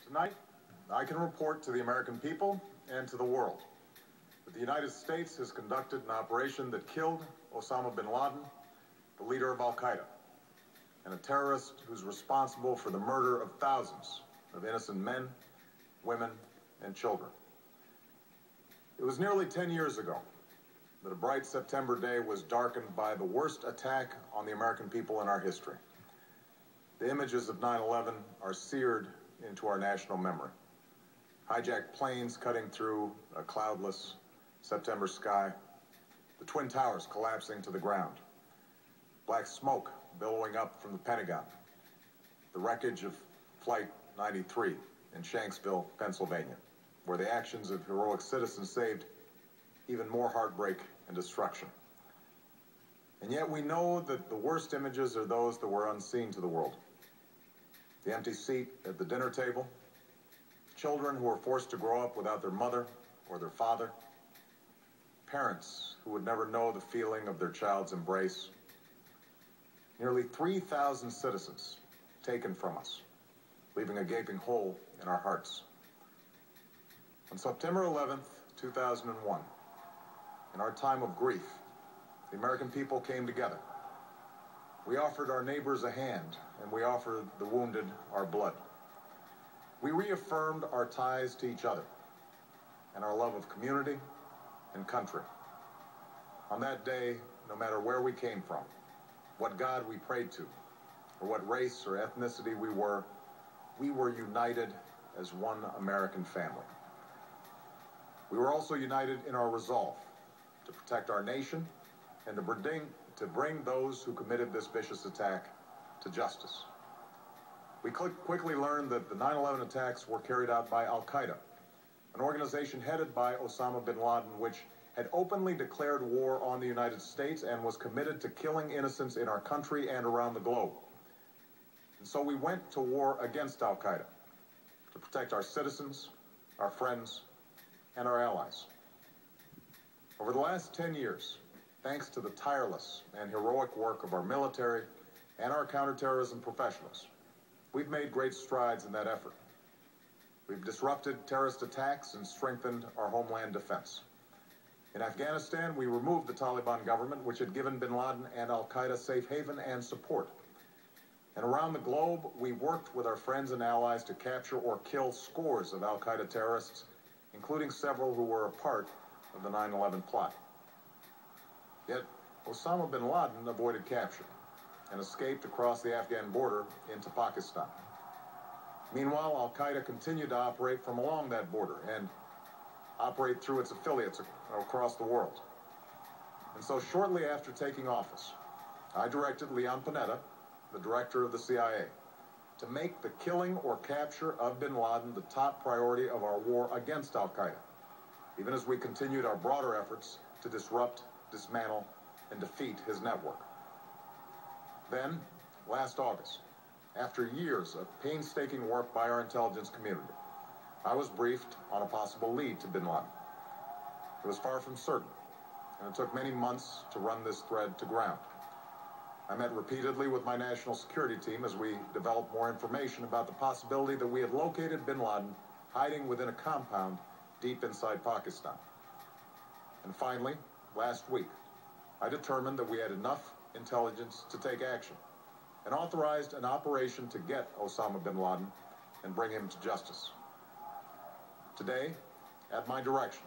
Tonight, I can report to the American people and to the world that the United States has conducted an operation that killed Osama bin Laden, the leader of Al-Queda, and a terrorist who's responsible for the murder of thousands of innocent men, women, and children. It was nearly 10 years ago that a bright September day was darkened by the worst attack on the American people in our history. The images of 9/11 are seared into our national memory. Hijacked planes cutting through a cloudless September sky, the Twin Towers collapsing to the ground, black smoke billowing up from the Pentagon, the wreckage of Flight 93 in Shanksville, Pennsylvania, where the actions of heroic citizens saved even more heartbreak and destruction. And yet we know that the worst images are those that were unseen to the world. The empty seat at the dinner table, children who were forced to grow up without their mother or their father, parents who would never know the feeling of their child's embrace, nearly 3,000 citizens taken from us, leaving a gaping hole in our hearts. On September 11th, 2001, in our time of grief, the American people came together. We offered our neighbors a hand, and we offered the wounded our blood. We reaffirmed our ties to each other and our love of community and country. On that day, no matter where we came from, what God we prayed to, or what race or ethnicity we were united as one American family. We were also united in our resolve to protect our nation and to bring those who committed this vicious attack to justice. We quickly learned that the 9/11 attacks were carried out by Al-Queda, an organization headed by Osama bin Laden, which had openly declared war on the United States and was committed to killing innocents in our country and around the globe. And so we went to war against Al-Queda to protect our citizens, our friends, and our allies. Over the last 10 years, thanks to the tireless and heroic work of our military and our counterterrorism professionals, we've made great strides in that effort. We've disrupted terrorist attacks and strengthened our homeland defense. In Afghanistan, we removed the Taliban government, which had given bin Laden and Al-Queda safe haven and support. And around the globe, we worked with our friends and allies to capture or kill scores of Al-Queda terrorists, including several who were a part of the 9/11 plot. Yet, Osama bin Laden avoided capture and escaped across the Afghan border into Pakistan. Meanwhile, Al-Queda continued to operate from along that border and operate through its affiliates across the world. And so shortly after taking office, I directed Leon Panetta, the director of the CIA, to make the killing or capture of bin Laden the top priority of our war against Al-Queda, even as we continued our broader efforts to disrupt, dismantle, and defeat his network. Then, last August, after years of painstaking work by our intelligence community, I was briefed on a possible lead to bin Laden. It was far from certain, and it took many months to run this thread to ground. I met repeatedly with my national security team as we developed more information about the possibility that we had located bin Laden hiding within a compound deep inside Pakistan. And finally, last week, I determined that we had enough intelligence to take action and authorized an operation to get Osama bin Laden and bring him to justice. Today, at my direction,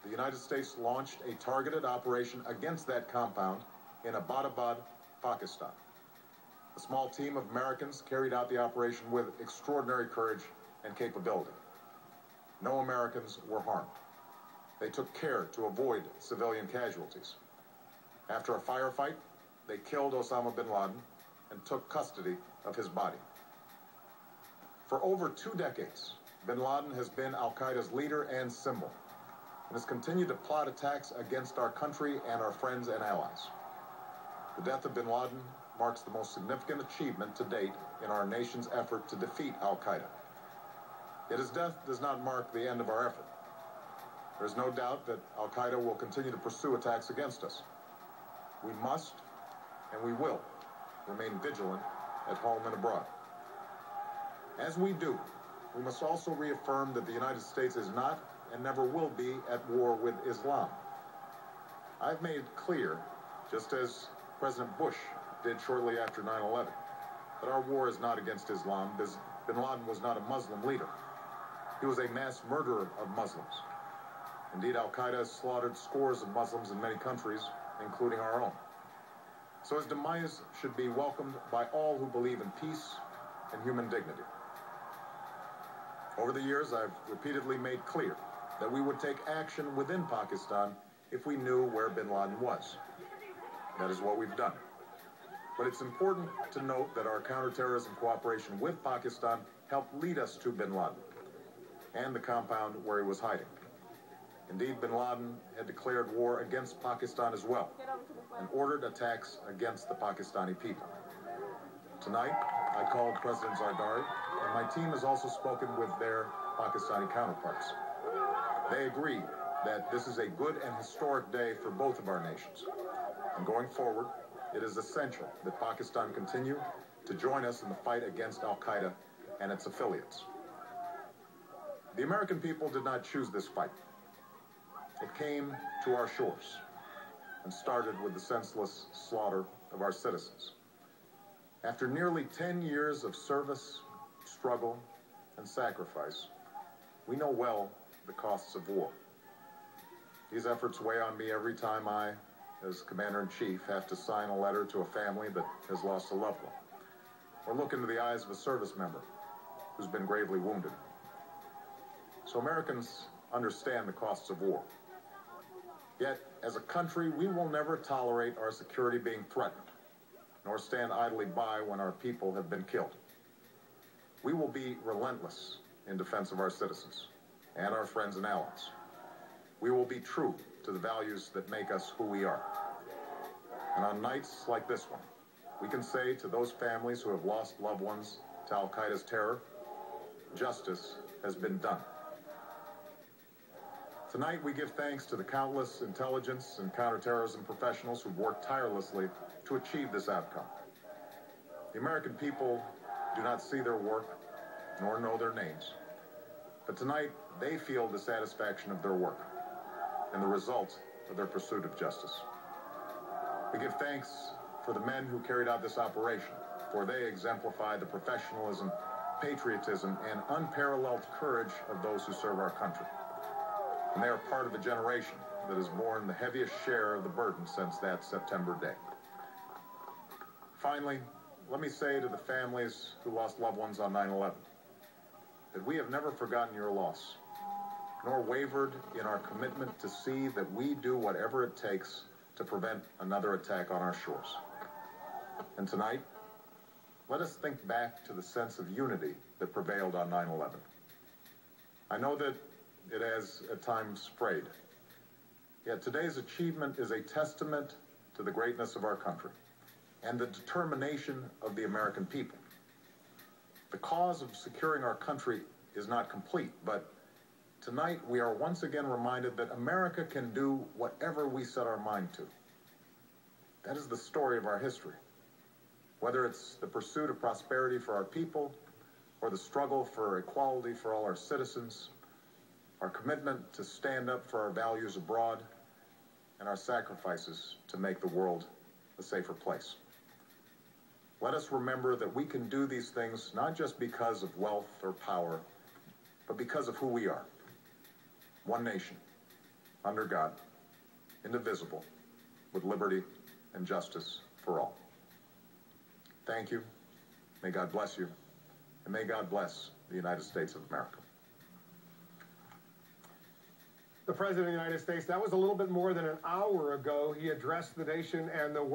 the United States launched a targeted operation against that compound in Abbottabad, Pakistan. A small team of Americans carried out the operation with extraordinary courage and capability. No Americans were harmed. They took care to avoid civilian casualties. After a firefight, they killed Osama bin Laden and took custody of his body. For over 2 decades, bin Laden has been Al-Qaeda's leader and symbol, and has continued to plot attacks against our country and our friends and allies. The death of bin Laden marks the most significant achievement to date in our nation's effort to defeat Al-Qaeda. Yet his death does not mark the end of our effort. There is no doubt that Al-Qaeda will continue to pursue attacks against us. We must, and we will, remain vigilant at home and abroad. As we do, we must also reaffirm that the United States is not and never will be at war with Islam. I've made clear, just as President Bush did shortly after 9/11, that our war is not against Islam. Bin Laden was not a Muslim leader. He was a mass murderer of Muslims. Indeed, Al-Queda has slaughtered scores of Muslims in many countries, including our own. So his demise should be welcomed by all who believe in peace and human dignity. Over the years, I've repeatedly made clear that we would take action within Pakistan if we knew where bin Laden was. That is what we've done. But it's important to note that our counterterrorism cooperation with Pakistan helped lead us to bin Laden and the compound where he was hiding. Indeed, bin Laden had declared war against Pakistan as well and ordered attacks against the Pakistani people. Tonight, I called President Zardari, and my team has also spoken with their Pakistani counterparts. They agree that this is a good and historic day for both of our nations. And going forward, it is essential that Pakistan continue to join us in the fight against Al-Queda and its affiliates. The American people did not choose this fight. It came to our shores and started with the senseless slaughter of our citizens. After nearly 10 years of service, struggle, and sacrifice, we know well the costs of war. These efforts weigh on me every time I, as Commander-in-Chief, have to sign a letter to a family that has lost a loved one, or look into the eyes of a service member who's been gravely wounded. So Americans understand the costs of war. Yet, as a country, we will never tolerate our security being threatened, nor stand idly by when our people have been killed. We will be relentless in defense of our citizens and our friends and allies. We will be true to the values that make us who we are. And on nights like this one, we can say to those families who have lost loved ones to Al-Queda's terror, justice has been done. Tonight, we give thanks to the countless intelligence and counterterrorism professionals who've worked tirelessly to achieve this outcome. The American people do not see their work, nor know their names. But tonight, they feel the satisfaction of their work and the result of their pursuit of justice. We give thanks for the men who carried out this operation, for they exemplify the professionalism, patriotism, and unparalleled courage of those who serve our country. And they are part of a generation that has borne the heaviest share of the burden since that September day. Finally, let me say to the families who lost loved ones on 9/11 that we have never forgotten your loss, nor wavered in our commitment to see that we do whatever it takes to prevent another attack on our shores. And tonight, let us think back to the sense of unity that prevailed on 9/11. I know that it has at times frayed. Yet today's achievement is a testament to the greatness of our country and the determination of the American people. The cause of securing our country is not complete, but tonight we are once again reminded that America can do whatever we set our mind to. That is the story of our history. Whether it's the pursuit of prosperity for our people or the struggle for equality for all our citizens, our commitment to stand up for our values abroad, and our sacrifices to make the world a safer place. Let us remember that we can do these things not just because of wealth or power, but because of who we are. One nation, under God, indivisible, with liberty and justice for all. Thank you. May God bless you, and may God bless the United States of America. The President of the United States, that was a little bit more than an hour ago. He addressed the nation and the world.